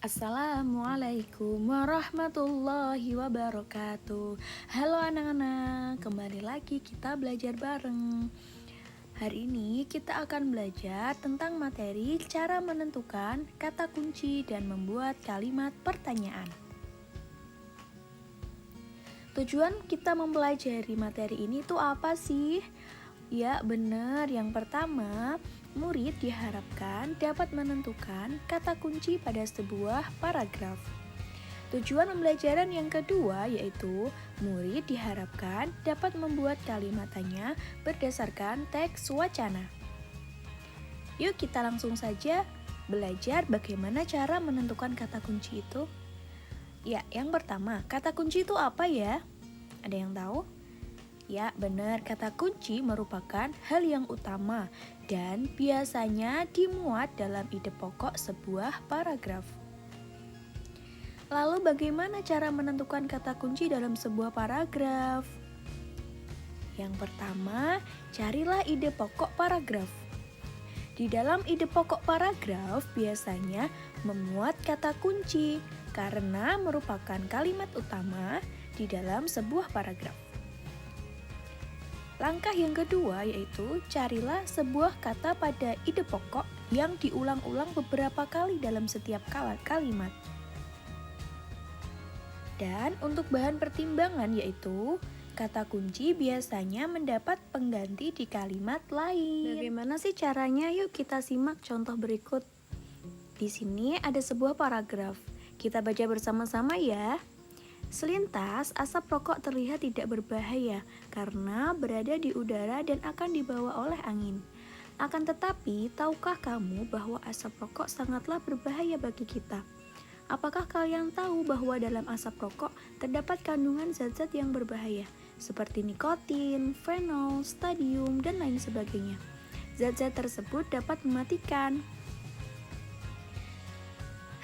Assalamualaikum warahmatullahi wabarakatuh. Halo anak-anak, kembali lagi kita belajar bareng. Hari ini kita akan belajar tentang materi cara menentukan kata kunci dan membuat kalimat pertanyaan. Tujuan kita mempelajari materi ini tuh apa sih? Ya benar, yang pertama, murid diharapkan dapat menentukan kata kunci pada sebuah paragraf. Tujuan pembelajaran yang kedua yaitu murid diharapkan dapat membuat kalimatnya berdasarkan teks wacana. Yuk kita langsung saja belajar bagaimana cara menentukan kata kunci itu. Ya, yang pertama, kata kunci itu apa ya? Ada yang tahu? Ya, benar, kata kunci merupakan hal yang utama dan biasanya dimuat dalam ide pokok sebuah paragraf. Lalu bagaimana cara menentukan kata kunci dalam sebuah paragraf? Yang pertama, carilah ide pokok paragraf. Di dalam ide pokok paragraf biasanya memuat kata kunci karena merupakan kalimat utama di dalam sebuah paragraf. Langkah yang kedua yaitu carilah sebuah kata pada ide pokok yang diulang-ulang beberapa kali dalam setiap kalimat. Dan untuk bahan pertimbangan yaitu kata kunci biasanya mendapat pengganti di kalimat lain. Bagaimana sih caranya? Yuk kita simak contoh berikut. Di sini ada sebuah paragraf. Kita baca bersama-sama ya. Selintas, asap rokok terlihat tidak berbahaya karena berada di udara dan akan dibawa oleh angin. Akan tetapi, tahukah kamu bahwa asap rokok sangatlah berbahaya bagi kita? Apakah kalian tahu bahwa dalam asap rokok terdapat kandungan zat-zat yang berbahaya, seperti nikotin, fenol, stadium, dan lain sebagainya? Zat-zat tersebut dapat mematikan.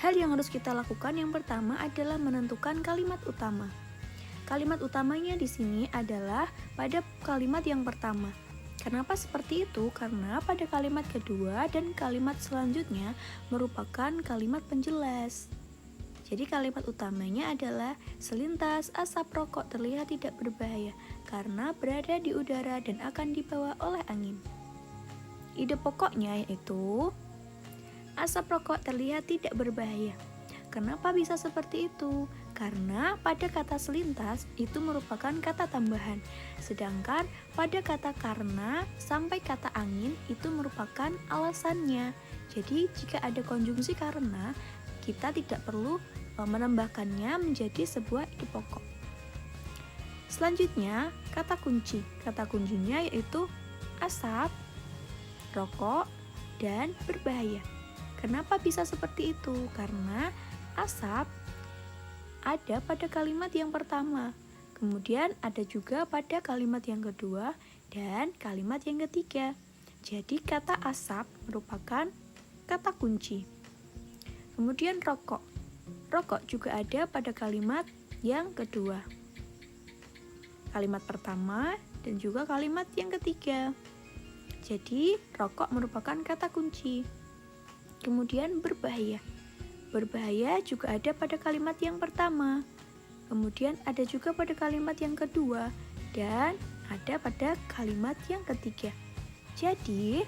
Hal yang harus kita lakukan yang pertama adalah menentukan kalimat utama. Kalimat utamanya di sini adalah pada kalimat yang pertama. Kenapa seperti itu? Karena pada kalimat kedua dan kalimat selanjutnya merupakan kalimat penjelas. Jadi kalimat utamanya adalah selintas asap rokok terlihat tidak berbahaya karena berada di udara dan akan dibawa oleh angin. Ide pokoknya yaitu asap rokok terlihat tidak berbahaya. Kenapa bisa seperti itu? Karena pada kata selintas itu merupakan kata tambahan. Sedangkan pada kata karena sampai kata angin itu merupakan alasannya. Jadi jika ada konjungsi karena, kita tidak perlu menambahkannya menjadi sebuah ide pokok. Selanjutnya, kata kunci. Kata kuncinya yaitu asap, rokok, dan berbahaya. Kenapa bisa seperti itu? Karena asap ada pada kalimat yang pertama, kemudian ada juga pada kalimat yang kedua dan kalimat yang ketiga. Jadi kata asap merupakan kata kunci. Kemudian rokok. Rokok juga ada pada kalimat yang kedua, kalimat pertama dan juga kalimat yang ketiga. Jadi rokok merupakan kata kunci. Kemudian berbahaya. Berbahaya juga ada pada kalimat yang pertama. Kemudian ada juga pada kalimat yang kedua dan ada pada kalimat yang ketiga. Jadi,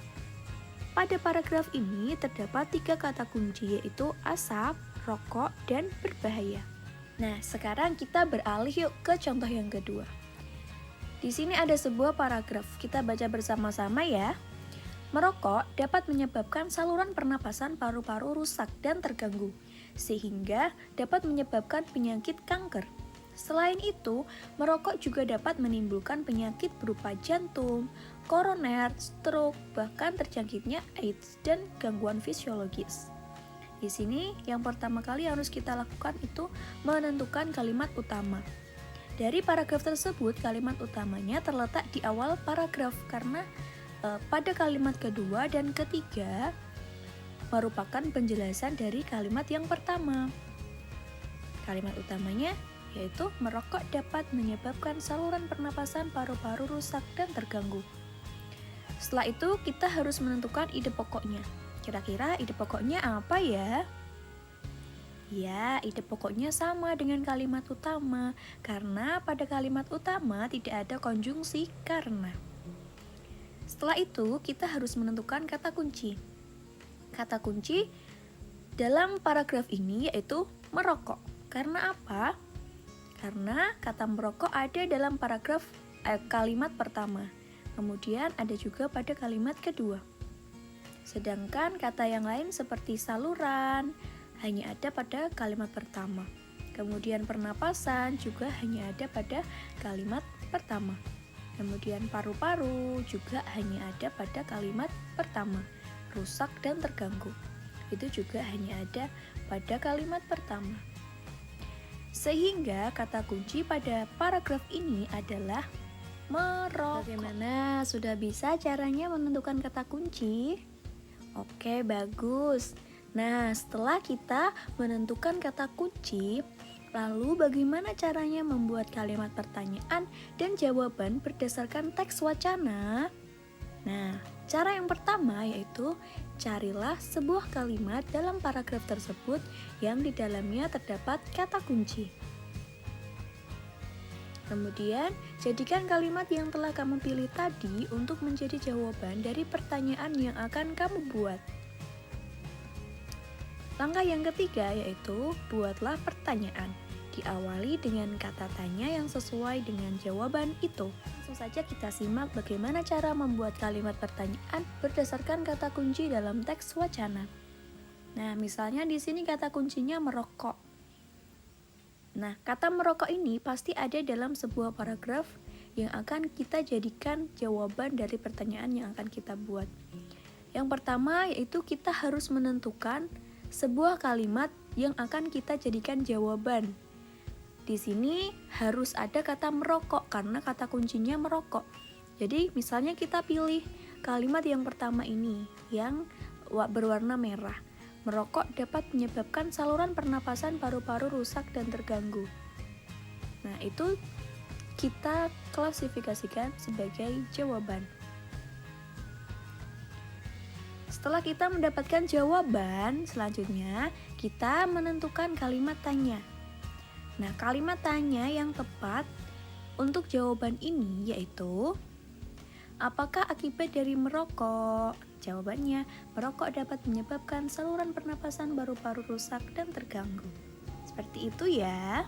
pada paragraf ini terdapat 3 kata kunci yaitu asap, rokok, dan berbahaya. Nah, sekarang kita beralih yuk ke contoh yang kedua. Di sini ada sebuah paragraf. Kita baca bersama-sama ya. Merokok dapat menyebabkan saluran pernapasan paru-paru rusak dan terganggu, sehingga dapat menyebabkan penyakit kanker. Selain itu, merokok juga dapat menimbulkan penyakit berupa jantung, koroner, stroke, bahkan terjangkitnya AIDS dan gangguan fisiologis. Di sini, yang pertama kali harus kita lakukan itu menentukan kalimat utama. Dari paragraf tersebut, kalimat utamanya terletak di awal paragraf karena pada kalimat kedua dan ketiga merupakan penjelasan dari kalimat yang pertama. Kalimat utamanya yaitu merokok dapat menyebabkan saluran pernapasan paru-paru rusak dan terganggu. Setelah itu kita harus menentukan ide pokoknya. Kira-kira ide pokoknya apa ya? Ya, ide pokoknya sama dengan kalimat utama, karena pada kalimat utama tidak ada konjungsi karena. Setelah itu, kita harus menentukan kata kunci. Kata kunci dalam paragraf ini yaitu merokok. Karena apa? Karena kata merokok ada dalam paragraf kalimat pertama. Kemudian ada juga pada kalimat kedua. Sedangkan kata yang lain seperti saluran hanya ada pada kalimat pertama. Kemudian pernapasan juga hanya ada pada kalimat pertama. Kemudian paru-paru juga hanya ada pada kalimat pertama. Rusak dan terganggu. Itu juga hanya ada pada kalimat pertama. Sehingga kata kunci pada paragraf ini adalah merokok. Bagaimana? Sudah bisa caranya menentukan kata kunci? Oke, bagus. Nah, setelah kita menentukan kata kunci, lalu bagaimana caranya membuat kalimat pertanyaan dan jawaban berdasarkan teks wacana? Nah, cara yang pertama yaitu carilah sebuah kalimat dalam paragraf tersebut yang di dalamnya terdapat kata kunci. Kemudian, jadikan kalimat yang telah kamu pilih tadi untuk menjadi jawaban dari pertanyaan yang akan kamu buat. Langkah yang ketiga yaitu buatlah pertanyaan. Diawali dengan kata tanya yang sesuai dengan jawaban itu. Langsung saja kita simak bagaimana cara membuat kalimat pertanyaan berdasarkan kata kunci dalam teks wacana. Nah, misalnya di sini kata kuncinya merokok. Nah, kata merokok ini pasti ada dalam sebuah paragraf yang akan kita jadikan jawaban dari pertanyaan yang akan kita buat. Yang pertama yaitu kita harus menentukan sebuah kalimat yang akan kita jadikan jawaban. Di sini harus ada kata merokok karena kata kuncinya merokok. Jadi misalnya kita pilih kalimat yang pertama ini yang berwarna merah. Merokok dapat menyebabkan saluran pernapasan paru-paru rusak dan terganggu. Nah, itu kita klasifikasikan sebagai jawaban. Setelah kita mendapatkan jawaban, selanjutnya kita menentukan kalimat tanya. Nah, kalimat tanya yang tepat untuk jawaban ini yaitu apakah akibat dari merokok? Jawabannya, merokok dapat menyebabkan saluran pernapasan paru-paru rusak dan terganggu. Seperti itu ya.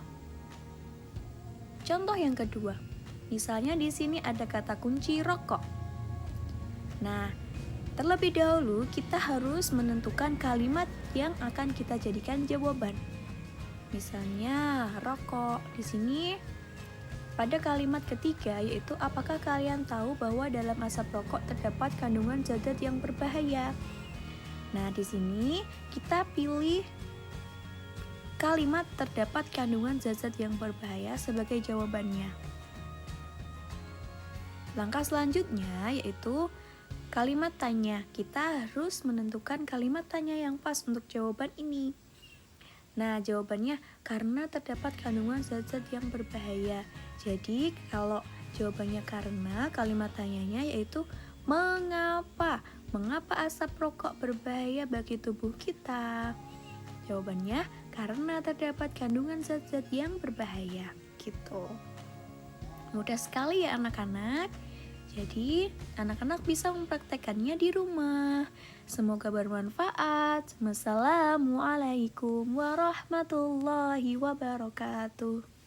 Contoh yang kedua, misalnya di sini ada kata kunci rokok. Nah, terlebih dahulu kita harus menentukan kalimat yang akan kita jadikan jawaban. Misalnya rokok. Di sini pada kalimat ketiga yaitu apakah kalian tahu bahwa dalam asap rokok terdapat kandungan zat-zat yang berbahaya. Nah, di sini kita pilih kalimat terdapat kandungan zat-zat yang berbahaya sebagai jawabannya. Langkah selanjutnya yaitu kalimat tanya. Kita harus menentukan kalimat tanya yang pas untuk jawaban ini. Nah, jawabannya karena terdapat kandungan zat-zat yang berbahaya. Jadi, kalau jawabannya karena, kalimat tanyanya yaitu mengapa? Mengapa asap rokok berbahaya bagi tubuh kita? Jawabannya karena terdapat kandungan zat-zat yang berbahaya. Gitu. Mudah sekali ya anak-anak. Jadi, anak-anak bisa mempraktekannya di rumah. Semoga bermanfaat. Wassalamualaikum warahmatullahi wabarakatuh.